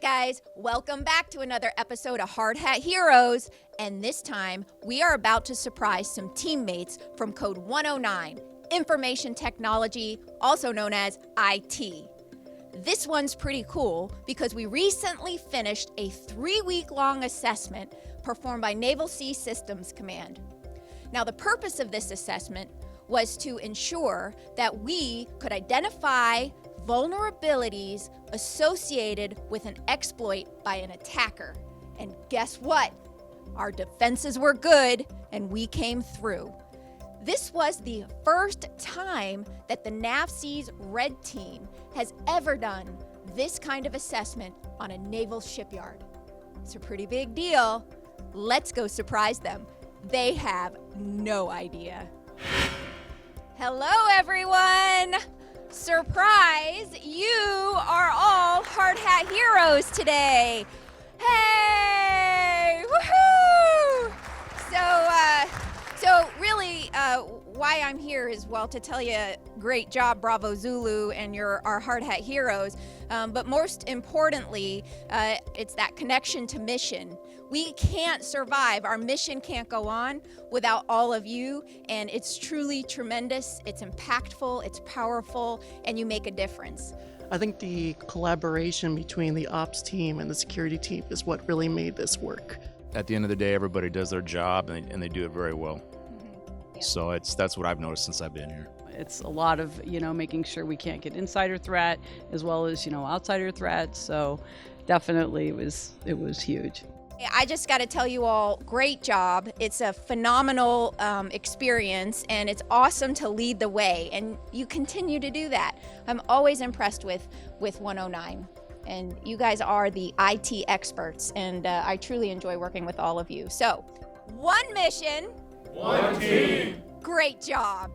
guys, welcome back to another episode of Hard Hat Heroes, and this time we are about to surprise some teammates from Code 109, Information Technology, also known as IT. This one's pretty cool because we recently finished a 3-week-long assessment performed by Naval Sea Systems Command. Now, the purpose of this assessment was to ensure that we could identify vulnerabilities associated with an exploit by an attacker. And guess what? Our defenses were good and we came through. This was the first time that the NAVSEA Red Team has ever done this kind of assessment on a naval shipyard. It's a pretty big deal. Let's go surprise them. They have no idea. Hello, everyone. Surprise, you are all Hard Hat Heroes today. Hey, woohoo! So really, why I'm here is, well, to tell you, great job, Bravo Zulu, and you're our Hard Hat Heroes. But most importantly, it's that connection to mission. We can't survive, our mission can't go on without all of you, and it's truly tremendous, it's impactful, it's powerful, and you make a difference. I think the collaboration between the ops team and the security team is what really made this work. At the end of the day, everybody does their job and they do it very well. Mm-hmm. Yeah. So that's what I've noticed since I've been here. It's a lot of, making sure we can't get insider threat as well as, outsider threat. So definitely it was huge. I just got to tell you all, great job. It's a phenomenal experience, and it's awesome to lead the way, and you continue to do that. I'm always impressed with 109, and you guys are the IT experts, and I truly enjoy working with all of you. So, one mission, one team. Great job.